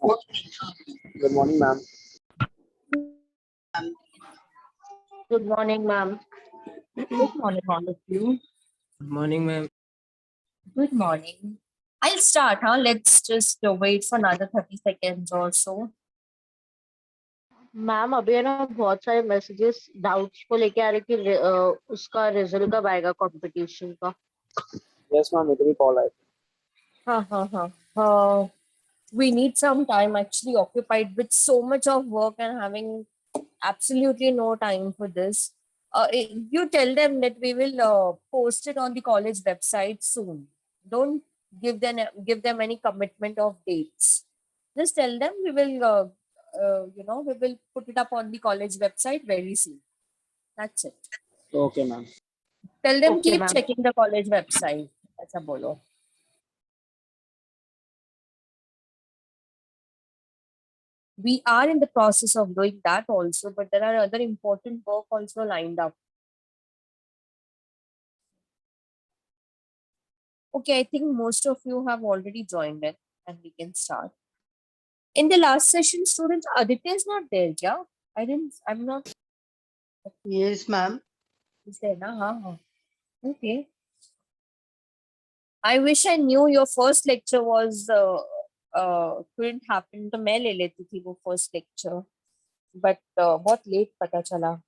Good morning, ma'am. Good morning, ma'am. Good morning, all of you. Good morning, ma'am. Good morning. I'll start, huh? Let's just wait for another 30 seconds or so. Ma'am अभी है ना बहुत सारे messages doubts को लेके आ रहे कि उसका रिजल्ट कब आएगा कंपटीशन का. Yes, ma'am. It will be call. We need some time, actually occupied with so much of work and having absolutely no time for this. You tell them that we will post it on the college website soon. Don't give them any commitment of dates. Just tell them we will put it up on the college website very soon. That's it. Okay, ma'am. Tell them Okay, keep ma'am. checking the college website. That's a bolo. We are in the process of doing that also, but there are other important work also lined up. Okay, I think most of you have already joined in and we can start. In the last session, students, Aditya is not there, yeah? I'm not. Yes, ma'am. Is there, na? Haan. Okay. I wish I knew your first lecture was couldn't happen. तो मैं ले लेती थी वो first lecture, but बहुत late पता चला.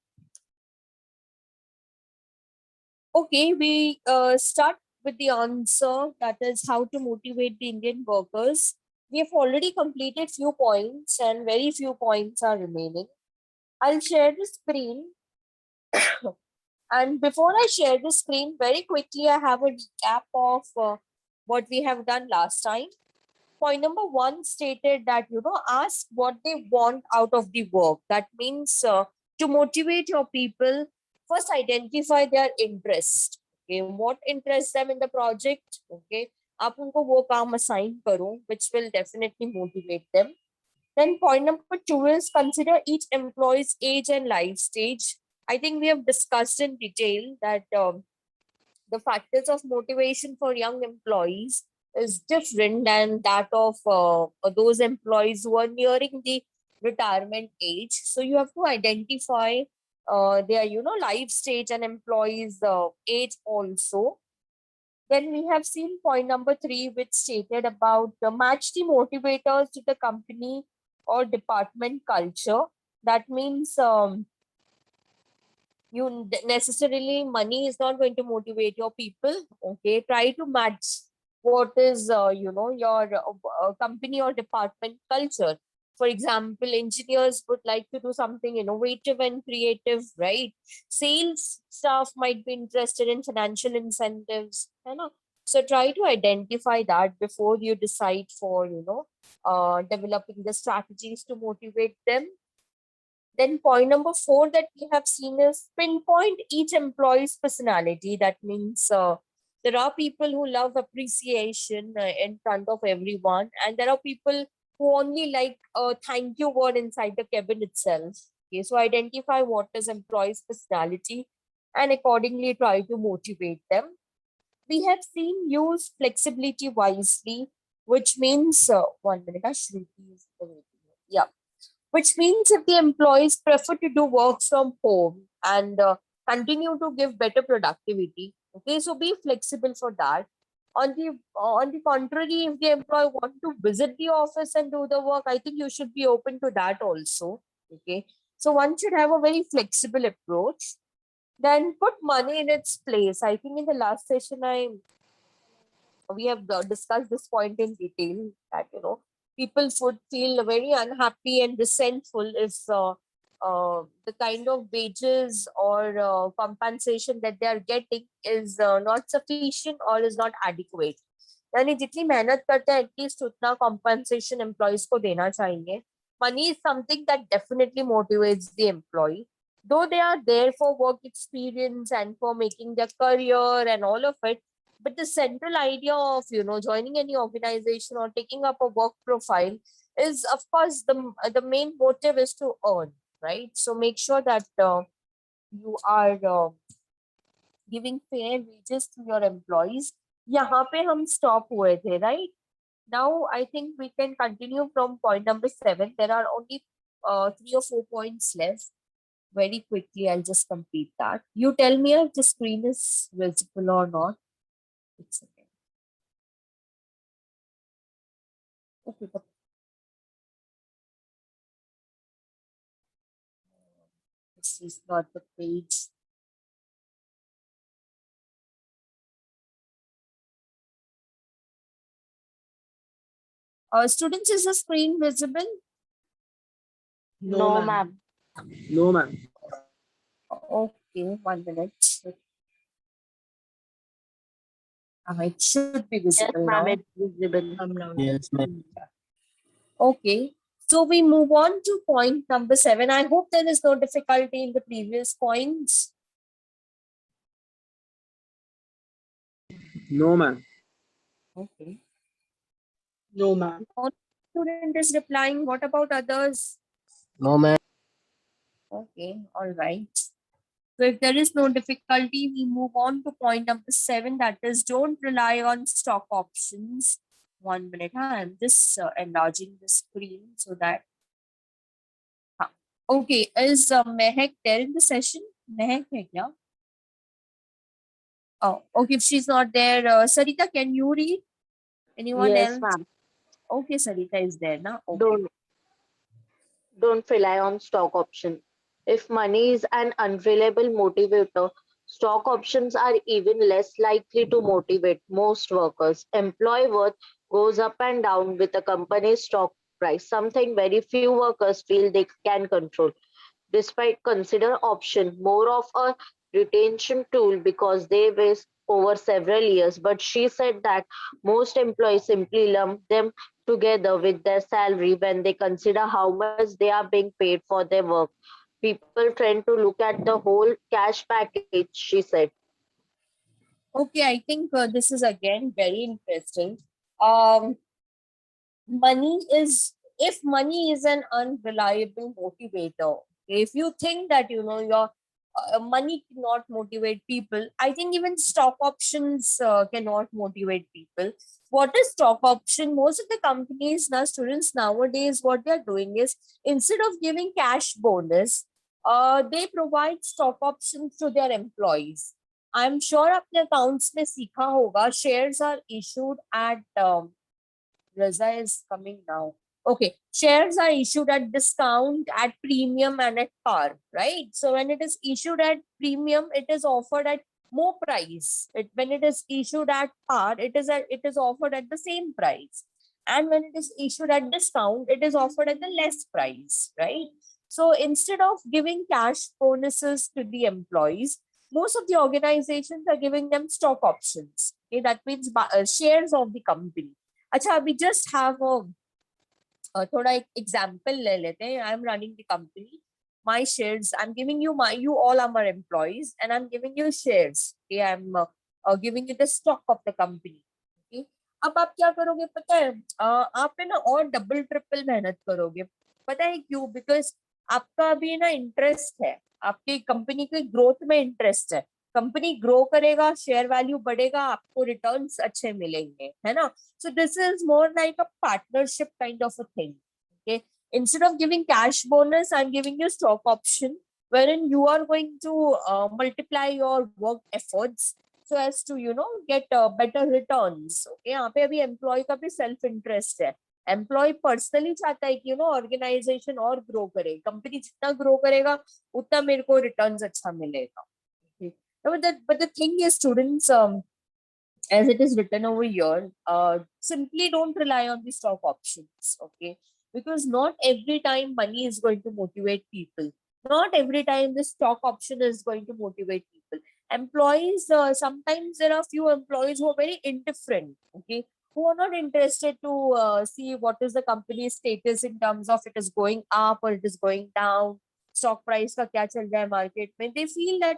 Okay, we start with the answer, that is how to motivate the Indian workers. We have already completed few points and very few points are remaining. I'll share the screen. And before I share the screen, very quickly, I have a recap of what we have done last time. Point number 1 stated that, ask what they want out of the work. That means to motivate your people, first identify their interest. Okay, what interests them in the project? Okay, आप उनको वो काम assign करो, which will definitely motivate them. Then point number 2 is consider each employee's age and life stage. I think we have discussed in detail that the factors of motivation for young employees is different than that of those employees who are nearing the retirement age. So you have to identify their life stage and employees age also. Then we have seen point number 3, which stated about match the motivators to the company or department culture. That means you necessarily money is not going to motivate your people. Okay, try to match what is your company or department culture. For example, engineers would like to do something innovative and creative, right? Sales staff might be interested in financial incentives, so try to identify that before you decide for developing the strategies to motivate them. Then point number 4 that we have seen is pinpoint each employee's personality. That means there are people who love appreciation in front of everyone, and there are people who only like a thank you word inside the cabin itself. Okay, so identify what is employee's personality and accordingly try to motivate them. We have seen use flexibility wisely, which means 1 minute, Shruti is waiting. Yeah, which means if the employees prefer to do work from home and continue to give better productivity, okay, so be flexible for that. On the contrary, if the employee want to visit the office and do the work, I think you should be open to that also. Okay, so one should have a very flexible approach. Then put money in its place. I think in the last session we have discussed this point in detail, that people would feel very unhappy and resentful if the kind of wages or compensation that they are getting is not sufficient or is not adequate. यानी जितनी मेहनत करते हैं at least उतना compensation employees को देना चाहिए. Money is something that definitely motivates the employee, though they are there for work experience and for making their career and all of it. But the central idea of joining any organization or taking up a work profile is, of course, the main motive is to earn, right? So make sure that you are giving fair wages to your employees. यहाँ पे हम stop हुए थे, right? Now I think we can continue from point number 7. There are only 3 or 4 points left. Very quickly, I'll just complete that. You tell me if the screen is visible or not. It's okay. Okay. This is not the page. Students, is the screen visible? No, ma'am. No, ma'am. Okay, 1 minute. It should be Yes, visible ma'am, now. it's visible. Yes, ma'am. Okay, so we move on to point number 7. I hope there is no difficulty in the previous points. No, ma'am. Okay. No, ma'am. Student is replying. What about others? No, ma'am. Okay, all right. So if there is no difficulty, we move on to point number 7. That is, don't rely on stock options. 1 minute. I'm just enlarging the screen so that. Okay, is Mehak there in the session? Mehak hai kya? Oh, okay. If she's not there, Sarita, can you read? Anyone Yes, else? ma'am. Okay, Sarita is there now. Okay. Don't rely on stock option. If money is an unreliable motivator, stock options are even less likely to motivate most workers. Employee worth goes up and down with a company's stock price, something very few workers feel they can control. Despite consider option more of a retention tool because they vest over several years, but she said that most employees simply lump them together with their salary when they consider how much they are being paid for their work. People tend to look at the whole cash package, she said. Okay, I think this is again very interesting. Um, money is if money is an unreliable motivator, if you think that your money cannot motivate people, I think even stock options cannot motivate people. What is stock option? Most of the companies now, students nowadays, what they're doing is, instead of giving cash bonus, they provide stock options to their employees. I'm sure आपने accounts में सीखा होगा, shares are issued at Raza is coming now. Okay, shares are issued at discount, at premium, and at par, right? So when it is issued at premium, it is offered at more price. When it is issued at par, it is offered at the same price. And when it is issued at discount, it is offered at the less price, right? So instead of giving cash bonuses to the employees, most of the organizations are giving them stock options. Okay, that means shares of the company. अच्छा अभी just have थोड़ा एक example ले लेते हैं. I'm running the company. My shares, I'm giving you all are my employees, and I'm giving you shares. Okay, I'm giving you the stock of the company. Okay, अब आप क्या करोगे पता है? आप है ना और डबल ट्रिपल मेहनत करोगे. पता है क्यों? बिकॉज आपका अभी ना इंटरेस्ट है, आपकी कंपनी के ग्रोथ में इंटरेस्ट है. कंपनी ग्रो करेगा, शेयर वैल्यू बढ़ेगा, आपको रिटर्न्स अच्छे मिलेंगे, है ना? So this is more like a partnership kind of a thing. Okay. Instead of giving cash bonus, I'm giving you stock option wherein you are going to multiply your work efforts so as to get better returns. Okay. यहाँ पे अभी employee का भी self interest है. Employee personally चाहता है कि organization और grow करे. Company जितना grow करेगा उतना मेरे को returns अच्छा मिलेगा. Okay. But the thing is, students, as it is written over here, simply don't rely on the stock options, okay? Because not every time money is going to motivate people. Not every time the stock option is going to motivate people. Employees, sometimes there are few employees who are very indifferent, okay? Who are not interested to see what is the company's status in terms of it is going up or it is going down. Stock price का क्या चल रहा है market में. They feel that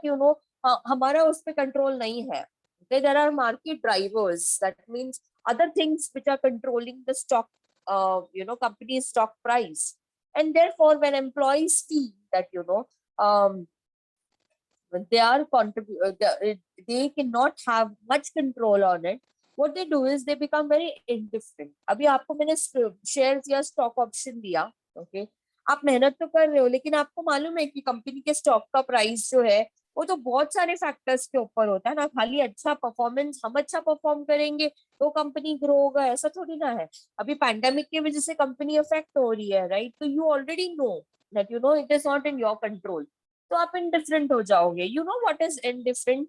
हमारा उस पे control नहीं है. There are market drivers. That means other things which are controlling the stock, company's stock price. And therefore, when employees feel that, um, they are they cannot have much control on it, what they do is they become very indifferent. अभी आपको मैंने shares या stock option दिया, okay? आप मेहनत तो कर रहे हो, लेकिन आपको मालूम है कि कंपनी के स्टॉक का प्राइस जो है वो तो बहुत सारे फैक्टर्स के ऊपर होता है ना, खाली अच्छा परफॉर्मेंस, हम अच्छा परफॉर्म करेंगे तो कंपनी ग्रो होगा, ऐसा थोड़ी ना है। अभी पैंडेमिक की वजह से कंपनी अफेक्ट हो रही है, राइट? तो you already know that you know it is not in your control, तो आप इनडिफरेंट हो जाओगे। You know what is indifferent?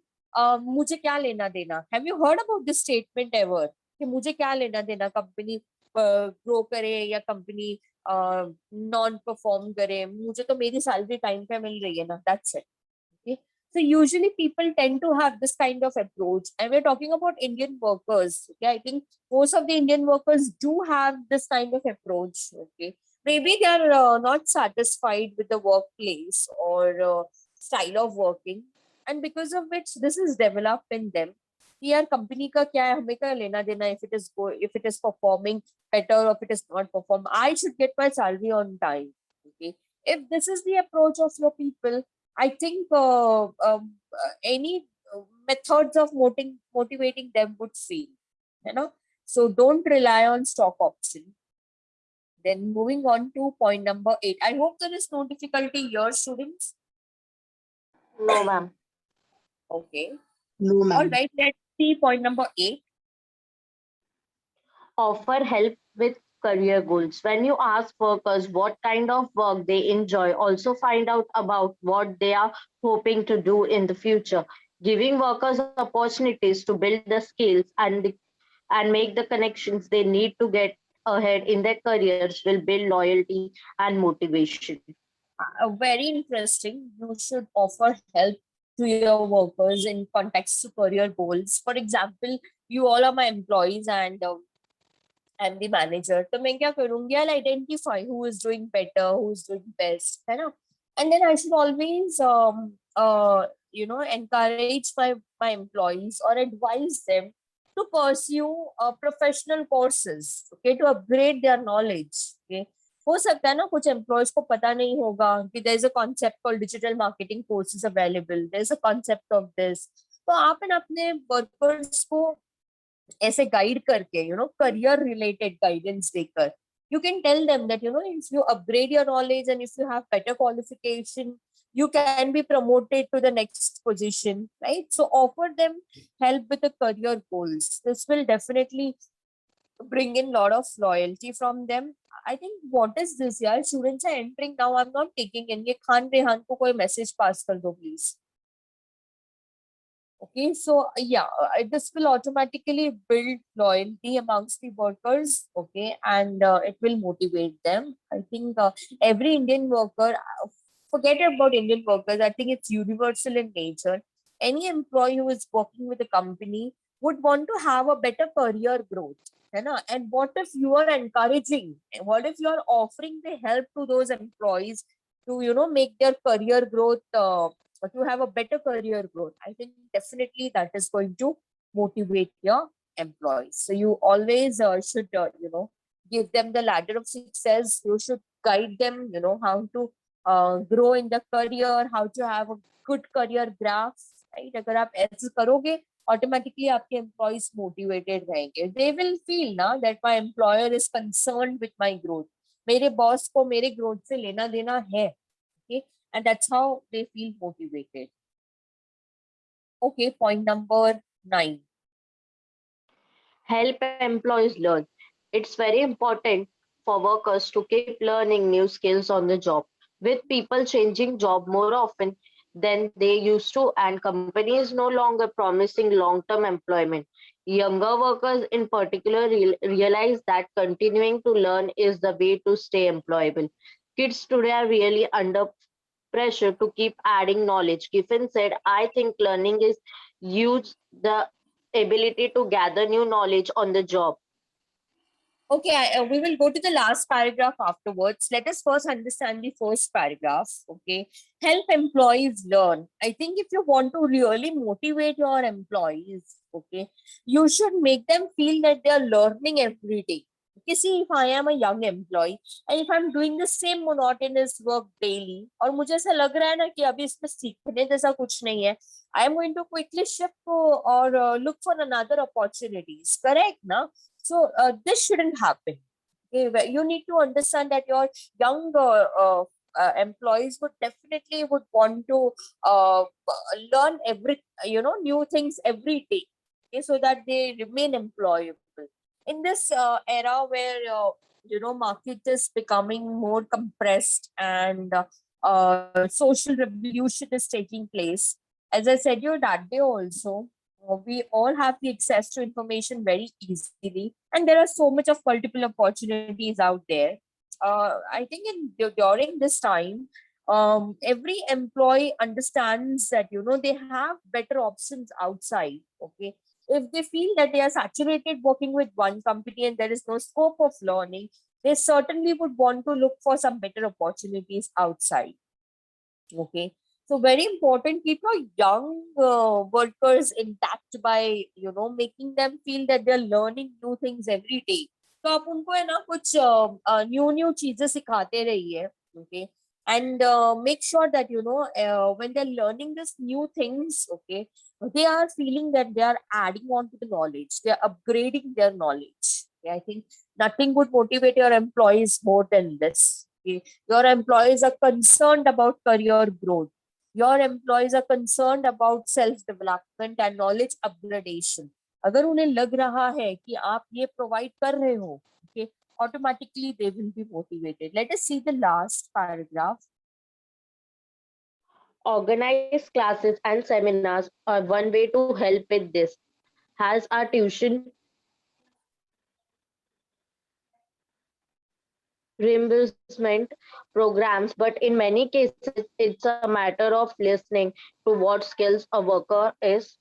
मुझे क्या लेना देना? Have you heard about this statement ever, कि मुझे क्या लेना देना कंपनी ग्रो करे या कंपनी नॉन परफॉर्म करे, मुझे तो मेरी सैलरी टाइम पे मिल रही है ना, that's it. Okay. So usually people tend to have this kind of approach, and we're talking about Indian workers. Okay, I think most of the Indian workers do have this kind of approach. Okay, maybe they are not satisfied with the workplace or style of working, and because of which this is developed in them. कि यार company का क्या है, हमें क्या लेना देना, if it is performing better or if it is not perform, I should get my salary on time. Okay, if this is the approach of your people, I think any methods of motivating them would fail, you know. So don't rely on stock option. Then moving on to point number 8. I hope there is no difficulty here, students. No, ma'am. Okay. No, All ma'am. right. Let's see point number 8. Offer help with career goals. When you ask workers what kind of work they enjoy, also find out about what they are hoping to do in the future. Giving workers opportunities to build the skills and make the connections they need to get ahead in their careers will build loyalty and motivation. Very interesting. You should offer help to your workers in context to career goals. For example, you all are my employees and I'm the manager. तो मैं क्या करूँगी? I'll identify who is doing better, who is doing best, है ना? And then I should always encourage my employees or advise them to pursue professional courses, okay, to upgrade their knowledge. Okay, हो सकता है ना कुछ employees को पता नहीं होगा कि there is a concept called digital marketing courses available, there is a concept of this. तो आप अपने workers को ऐसे गाइड करके, career related guidance देकर, you can tell them that if you upgrade your knowledge and if you have better qualification, you can be promoted to the next position, right? So offer them help with the career goals. This will definitely bring in lot of loyalty from them. I think, what is this? Yeah, students are entering now. I'm not taking in. ये खान रेहान को कोई message pass कर दो please. Okay, so yeah, this will automatically build loyalty amongst the workers. Okay, and it will motivate them. I think every Indian worker, forget about Indian workers, I think it's universal in nature. Any employee who is working with a company would want to have a better career growth. है ना? And what if you are encouraging? What if you are offering the help to those employees to make their career growth? To have a better career growth, I think definitely that is going to motivate your employees. So you always should give them the ladder of success. You should guide them how to grow in the career, how to have a good career graph, right? अगर आप ऐसे करोगे, automatically आपके employees motivated रहेंगे. They will feel ना that my employer is concerned with my growth. मेरे boss को मेरे growth से लेना देना है. Okay, and that's how they feel motivated. Okay, point number 9. Help employees learn. It's very important for workers to keep learning new skills on the job. With people changing job more often than they used to, and companies no longer promising long-term employment, younger workers in particular realize that continuing to learn is the way to stay employable. Kids today are really under pressure to keep adding knowledge. Giffen said, I think learning is use the ability to gather new knowledge on the job. Okay, we will go to the last paragraph afterwards. Let us first understand the first paragraph. Okay, help employees learn. I think if you want to really motivate your employees, okay, you should make them feel that they are learning every day. किसी if I am a young employee and if I'm doing the same monotonous work daily और मुझे ऐसा लग रहा है ना कि अभी इसमें सीखने जैसा कुछ नहीं है, I am going to quickly shift or look for another opportunities. Correct, na? So this shouldn't happen. Okay, you need to understand that your young employees would definitely would want to learn every new things every day, okay, so that they remain employable in this era where market is becoming more compressed and social revolution is taking place. As I said you that day also, we all have the access to information very easily, and there are so much of multiple opportunities out there. I think during this time, every employee understands that they have better options outside. Okay, if they feel that they are saturated working with one company and there is no scope of learning, they certainly would want to look for some better opportunities outside. Okay, so very important, keep your young workers intact by making them feel that they're learning new things every day. तो आप उनको है ना कुछ new चीजें सिखाते रहिए. Okay, and make sure that when they're learning this new things, okay, they are feeling that they are adding on to the knowledge, they are upgrading their knowledge. Okay, I think nothing would motivate your employees more than this. Okay, your employees are concerned about career growth, your employees are concerned about self development and knowledge upgradation. अगर उन्हें लग रहा है कि आप ये provide कर रहे हो, okay, automatically they will be motivated. Let us see the last paragraph. Organized classes and seminars are one way to help with this. Has our tuition reimbursement programs, but in many cases, it's a matter of listening to what skills a worker is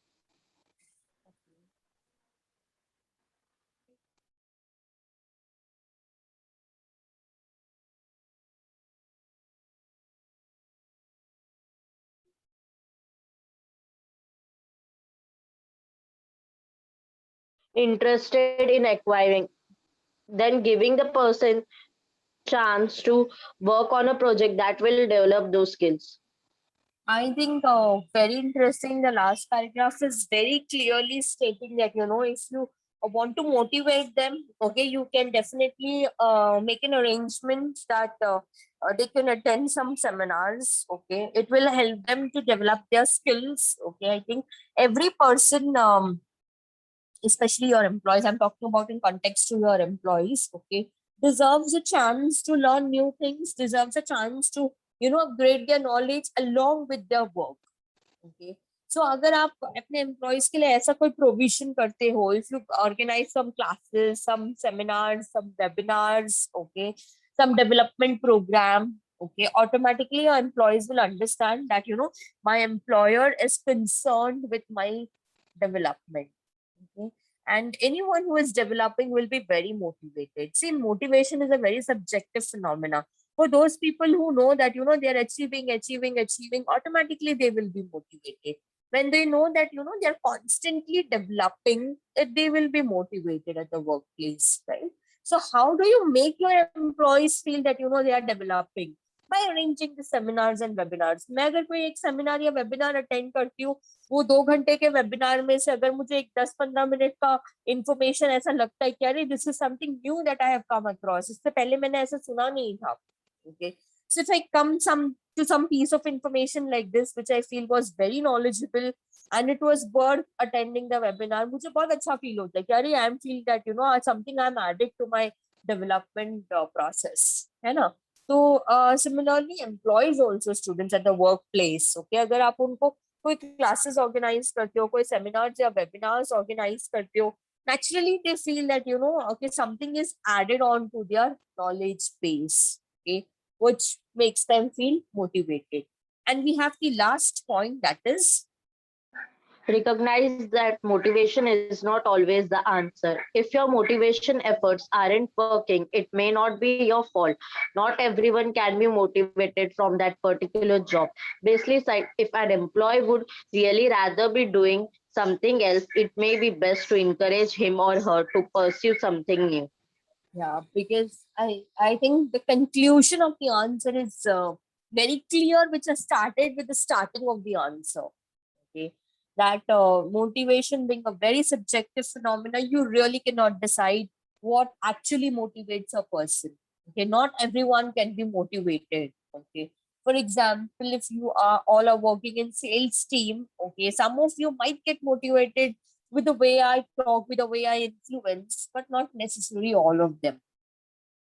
interested in acquiring, then giving the person chance to work on a project that will develop those skills. I think very interesting. The last paragraph is very clearly stating that if you want to motivate them, okay, you can definitely make an arrangement that they can attend some seminars. Okay, it will help them to develop their skills. Okay, I think every person, especially your employees, I'm talking about in context to your employees, okay, deserves a chance to learn new things, deserves a chance to upgrade their knowledge along with their work. Okay, so अगर आप अपने employees के लिए ऐसा कोई provision करते हो, if you organize some classes, some seminars, some webinars, okay, some development program, okay, automatically your employees will understand that my employer is concerned with my development. Okay, and anyone who is developing will be very motivated. See, motivation is a very subjective phenomena. For those people who know that they are achieving, automatically they will be motivated. When they know that they are constantly developing, they will be motivated at the workplace, right? So how do you make your employees feel that they are developing? By arranging the seminars and webinars. मैं अगर कोई एक seminar या webinar attend करती हूँ, वो 2 घंटे के वेबिनार में से अगर मुझे एक 10-15 मिनट का इंफॉर्मेशन ऐसा लगता है कि अरे this is something knew that I have come across, इससे पहले मैंने ऐसा सुना नहीं था. Okay, so if I come to some piece of information like this which I feel was very knowledgeable and it was worth attending the webinar, मुझे बहुत अच्छा फील होता है कि अरे I am feel that something I am added to my development process, है ना. तो similarly employees also, students at the workplace, okay, अगर आप उनको कोई classes organize करते हो, कोई seminars या webinars organize करते हो, naturally they feel that okay, something is added on to their knowledge base, okay, which makes them feel motivated. And we have the last point, that is Recognize that motivation is not always the answer. If your motivation efforts aren't working, it may not be your fault. Not everyone can be motivated from that particular job. Basically, if an employee would really rather be doing something else, it may be best to encourage him or her to pursue something new. Yeah, because I think the conclusion of the answer is very clear, which has started with the starting of the answer. Okay, that motivation being a very subjective phenomena, you really cannot decide what actually motivates a person. Okay, not everyone can be motivated. Okay, for example, if you are all are working in sales team, okay, some of you might get motivated with the way I talk, with the way I influence, but not necessarily all of them.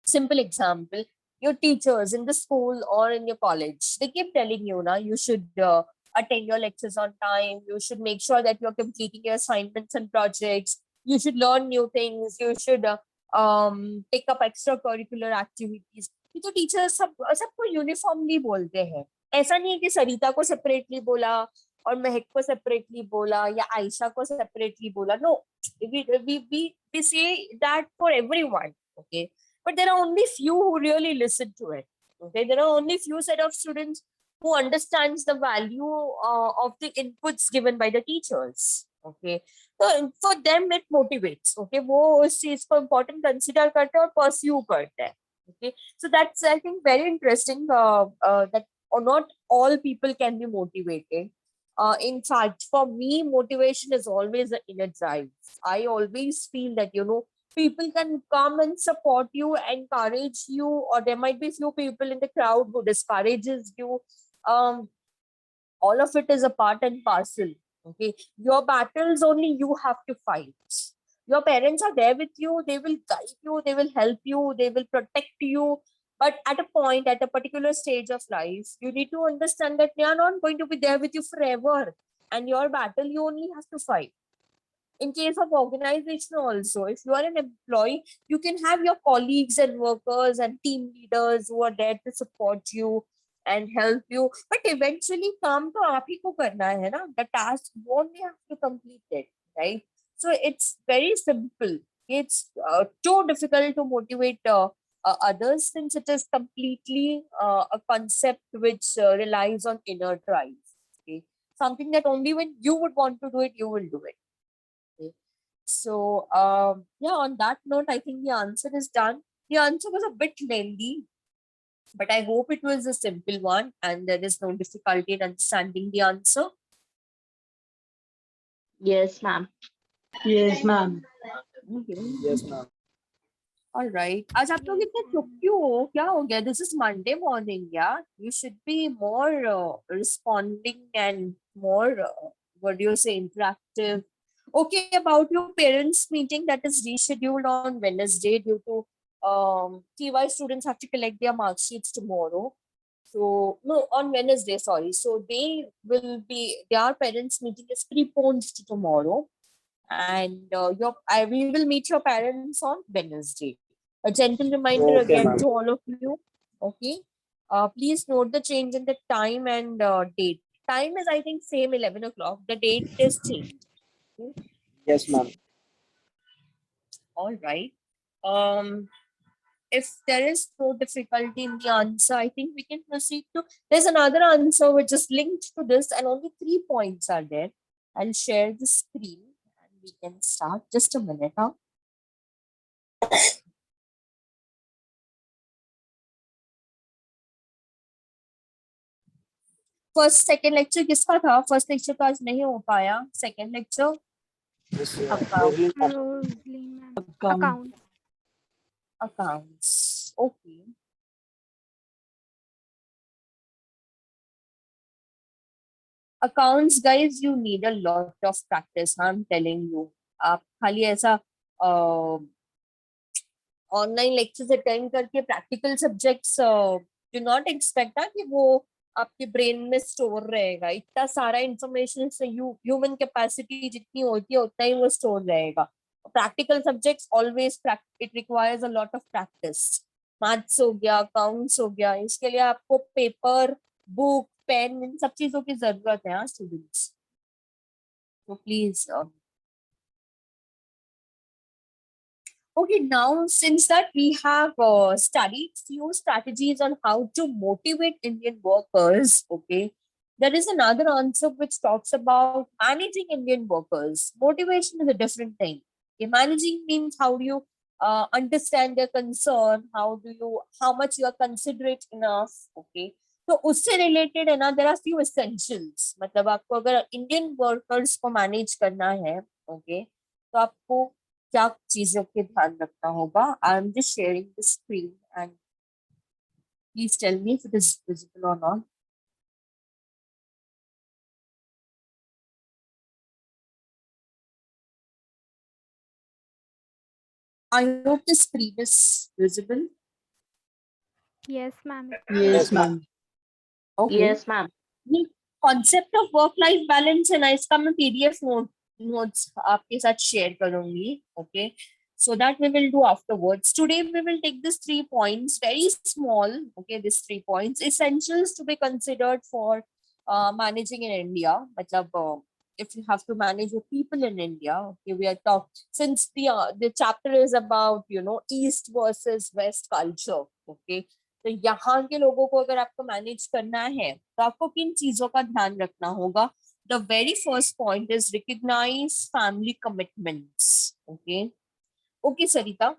Simple example, your teachers in the school or in your college, they keep telling you now you should attend your lectures on time, you should make sure that you're completing your assignments and projects, you should learn new things, you should take up extracurricular activities. ये तो teacher सबको uniformly बोलते हैं. ऐसा नहीं है कि सरिता को सेपरेटली बोला और महक को सेपरेटली बोला या आयशा को सेपरेटली बोला. No, we say that for everyone. Okay, but there are only few who really listen to it. Okay, there are only few set of students who understands the value of the inputs given by the teachers. Okay, so for them it motivates. Okay, वो उस चीज को important consider करते हैं और pursue करते हैं. Okay, so that's I think very interesting that or not all people can be motivated. In fact, for me, motivation is always an inner drive. I always feel that people can come and support you, encourage you, or there might be few people in the crowd who discourages you. All of it is a part and parcel. Okay, your battles only you have to fight. Your parents are there with you, they will guide you, they will help you, they will protect you. But at a point, at a particular stage of life, you need to understand that they are not going to be there with you forever. And your battle you only have to fight. In case of organization also, if you are an employee, you can have your colleagues and workers and team leaders who are there to support you and help you. But eventually, काम तो आप ही को करना है ना. The task you only have to complete it, right? So it's very simple. It's too difficult to motivate others since it is completely a concept which relies on inner drive. Okay, something that only when you would want to do it, you will do it. Okay. So yeah, on that note, I think the answer is done. The answer was a bit lengthy, but I hope it was a simple one and there is no difficulty in understanding the answer. Yes, ma'am. Yes, ma'am. Okay. Yes, ma'am. All right. आज आप लोग इतने चुप क्यों हो? क्या हो गया? This is Monday morning, yeah. You should be more responding and more, what do you say, interactive. Okay, about your parents' meeting that is rescheduled on Wednesday due to TY students have to collect their mark sheets tomorrow. So no, on Wednesday, sorry. So their parents' meeting is preponed to tomorrow, and we will meet your parents on Wednesday. A gentle reminder Okay, again ma'am. to all of you. Okay, please note the change in the time and date. Time is I think same 11 o'clock. The date is changed. Okay? Yes, ma'am. All right. If there is no difficulty in the answer, I think we can proceed to. There's another answer which is linked to this, and only 3 points are there. I'll share the screen and we can start. Just a minute, huh? First second lecture किसका था? First lecture तो आज नहीं हो पाया. Second lecture Yes, Account. Rosaline ma'am. Account. Account. Accounts. Okay. Accounts, guys, you need a lot of practice. I'm telling you. आप खाली ऐसा ऑनलाइन लेक्चर्स अटेंड करके practical subjects do not expect कि वो आपके ब्रेन में स्टोर रहेगा. इतना सारा इंफॉर्मेशन से ह्यूमन कैपेसिटी जितनी होती है उतना ही वो स्टोर रहेगा. Practical subjects always it requires a lot of practice. Maths हो गया, अकाउंट्स हो गया, इसके लिए आपको पेपर, बुक, पेन, इन सब चीजों की जरूरत है स्टूडेंट्स. तो please okay, now since that we have studied few strategies on how to motivate Indian workers, okay, there is another answer which talks about managing Indian workers. Motivation is a different thing. Okay, managing means how do you understand their concern, how much you are considerate enough. Okay, तो उससे related है ना, there are few essentials. मतलब आपको अगर Indian workers को manage करना है, okay, तो आपको क्या चीजों के ध्यान रखना होगा. I am just sharing the screen and please tell me if it is visible or not. I hope the screen is visible. Yes, ma'am. Yes, ma'am. Okay. Yes, ma'am. ये concept of work life balance है ना, इसका मैं PDF notes आपके साथ share करूंगी. Okay, so that we will do afterwards. Today we will take these 3 points, very small. Okay, these 3 points, essentials to be considered for managing in India. मतलब if you have to manage your people in India. Okay, we are talking, since the chapter is about East versus West culture. Okay, तो यहाँ के लोगों को अगर आपको manage करना है तो आपको किन चीजों का ध्यान रखना होगा. The very first point is recognise family commitments. Okay, okay Sarita.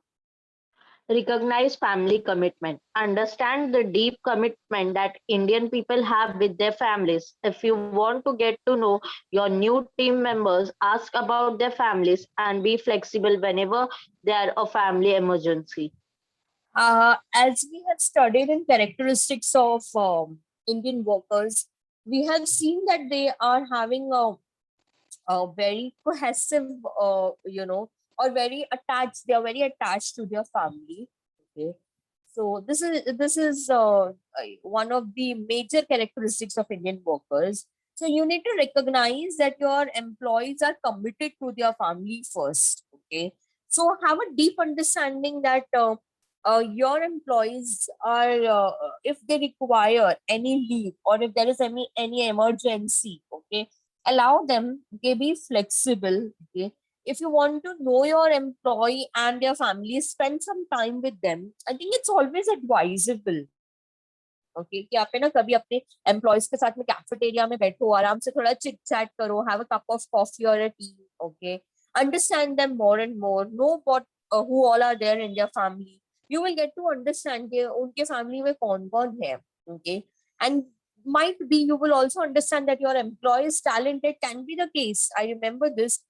Recognize family commitment. Understand the deep commitment that Indian people have with their families. If you want to get to know your new team members, ask about their families and be flexible whenever they are a family emergency. As we have studied in characteristics of Indian workers, we have seen that they are having a very cohesive, or very attached. They are very attached to their family. Okay, so this is one of the major characteristics of Indian workers. So you need to recognize that your employees are committed to their family first. Okay, so have a deep understanding that your employees are, if they require any leave or if there is any emergency, okay, allow them. Okay, be flexible. Okay, if you want to know your employee and their family, spend some time with them. I think it's always advisable. Okay, कि आप है ना कभी अपने employees के साथ में cafeteria में बैठो, आराम से थोड़ा चिट चैट करो, have a cup of coffee और a tea. Okay, understand them more and more, know what who all are there in their family. You will get to understand कि उनके फैमिली में कौन कौन है. Okay, and might be you will also understand that your employee is talented. Can be the case. I remember this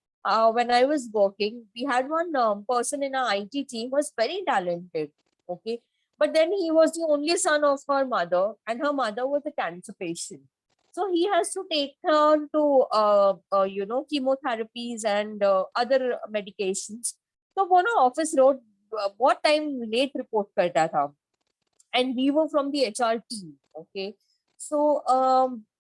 when I was working, we had one person in our IT team who was very talented. Okay, but then he was the only son of her mother, and her mother was a cancer patient. So he has to take her to, chemotherapies and other medications. So वो ना office road बहुत time late report करता था, and we were from the HR team. Okay, so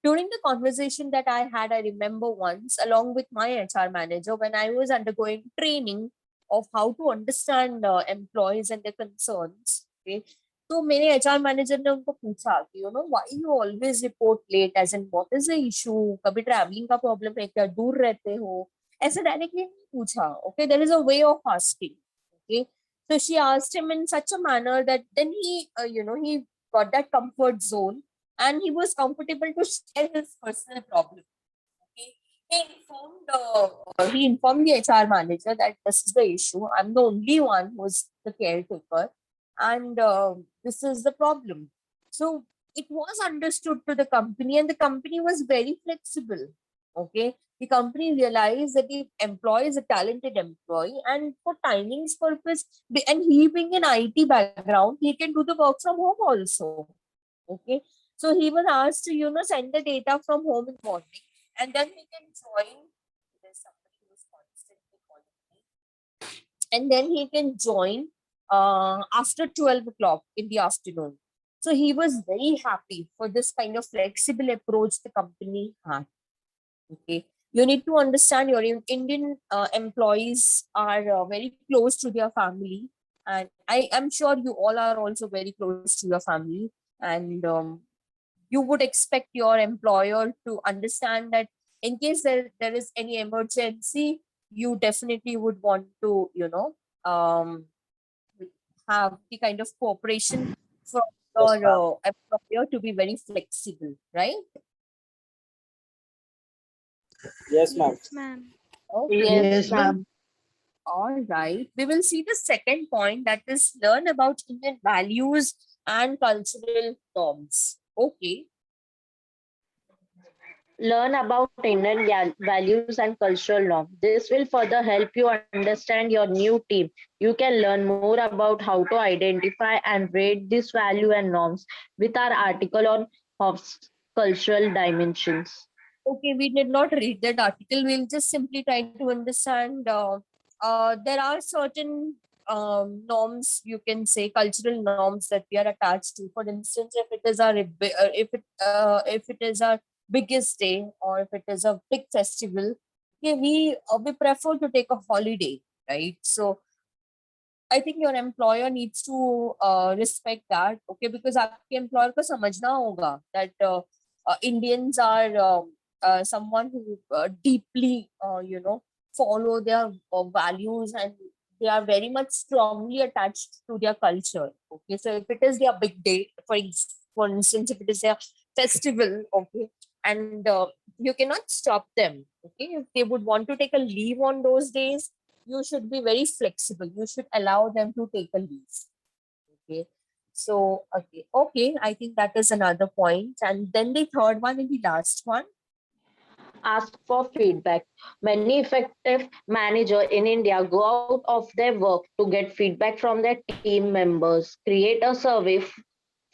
during the conversation that I had, I remember once along with my HR manager when I was undergoing training of how to understand employees and their concerns. Okay, तो मेरे HR manager ने उनको पूछा कि why you always report late, as in what is the issue, कभी travelling का problem है क्या, दूर रहते हो, ऐसे डायरेक्टली नहीं पूछा. Okay, there is a way of asking. Okay, so she asked him in such a manner that then he got that comfort zone and he was comfortable to share his personal problem. Okay, he informed the HR manager that this is the issue. I'm the only one who's the caretaker, and this is the problem. So it was understood to the company, and the company was very flexible. Okay, the company realized that the employee is a talented employee, and for timings purpose, and he being an IT background, he can do the work from home also. Okay, so he was asked to send the data from home in morning, and then he can join. There's somebody who is constantly calling me, and then he can join after 12 o'clock in the afternoon. So he was very happy for this kind of flexible approach the company had. Okay, you need to understand your Indian employees are very close to their family, and I am sure you all are also very close to your family, and you would expect your employer to understand that in case there is any emergency, you definitely would want to um, have the kind of cooperation from Yes, your ma'am. employer to be very flexible, right? Yes, ma'am. Yes, ma'am. Okay. Yes, Yes, ma'am. ma'am. All right. We will see the second point, that is learn about Indian values and cultural norms. Okay. Learn about Indian values and cultural norms. This will further help you understand your new team. You can learn more about how to identify and rate this value and norms with our article on Hobbes' cultural dimensions. Okay, we did not read that article. We'll just simply try to understand. There are certain norms, you can say, cultural norms that we are attached to. For instance, if it is our if it is our biggest day, or if it is a big festival, okay, we prefer to take a holiday, right? So I think your employer needs to respect that, okay, because आपके employer को समझना होगा that Indians are someone who deeply, follow their values, and they are very much strongly attached to their culture. Okay, so if it is their big day, for instance, if it is their festival, okay, and you cannot stop them. Okay, if they would want to take a leave on those days, you should be very flexible. You should allow them to take a leave. Okay. So, okay. I think that is another point. And then the third one and the last one. Ask for feedback. Many effective managers in India go out of their work to get feedback from their team members. Create a survey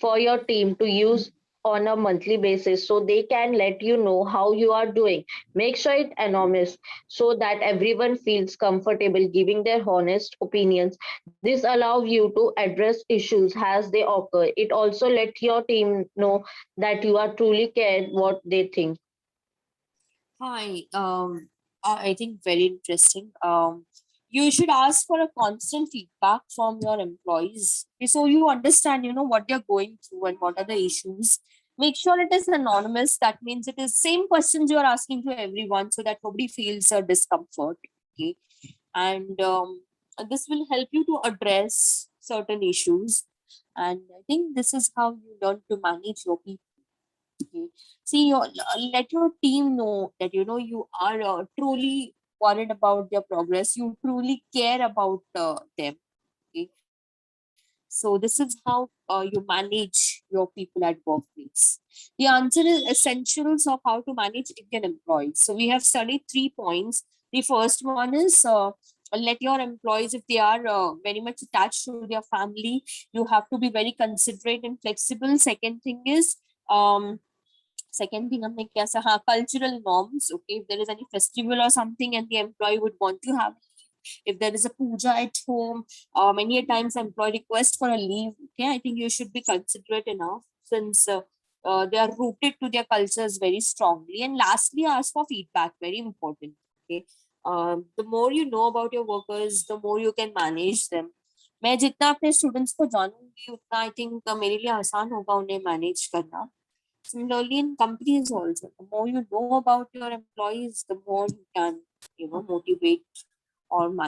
for your team to use on a monthly basis so they can let you know how you are doing. Make sure it's anonymous so that everyone feels comfortable giving their honest opinions. This allows you to address issues as they occur. It also lets your team know that you are truly care what they think. Hi. I think very interesting. You should ask for a constant feedback from your employees, so you understand, what they're going through and what are the issues. Make sure it is anonymous. That means it is same questions you are asking to everyone, so that nobody feels a discomfort. Okay, and this will help you to address certain issues. And I think this is how you learn to manage your people. Okay. See, let your team know that you are truly worried about their progress. You truly care about them. Okay. So this is how you manage your people at workplace. The answer is essentials of how to manage Indian employees. So we have studied 3 points. The first one is let your employees, if they are very much attached to their family, you have to be very considerate and flexible. Second thing हमने क्या सा हाँ cultural norms. Okay, if there is any festival or something and the employee would want to have, if there is a puja at home, many a times employee request for a leave. Okay, I think you should be considerate enough, since they are rooted to their cultures very strongly. And lastly, ask for feedback, very important. Okay, the more you know about your workers, the more you can manage them. मैं जितना अपने students को जानूंगी उतना I think मेरे लिए आसान होगा उन्हें मैनेज करना. Similarly, in companies also, the more you know about your employees, the more you can, motivate or manage.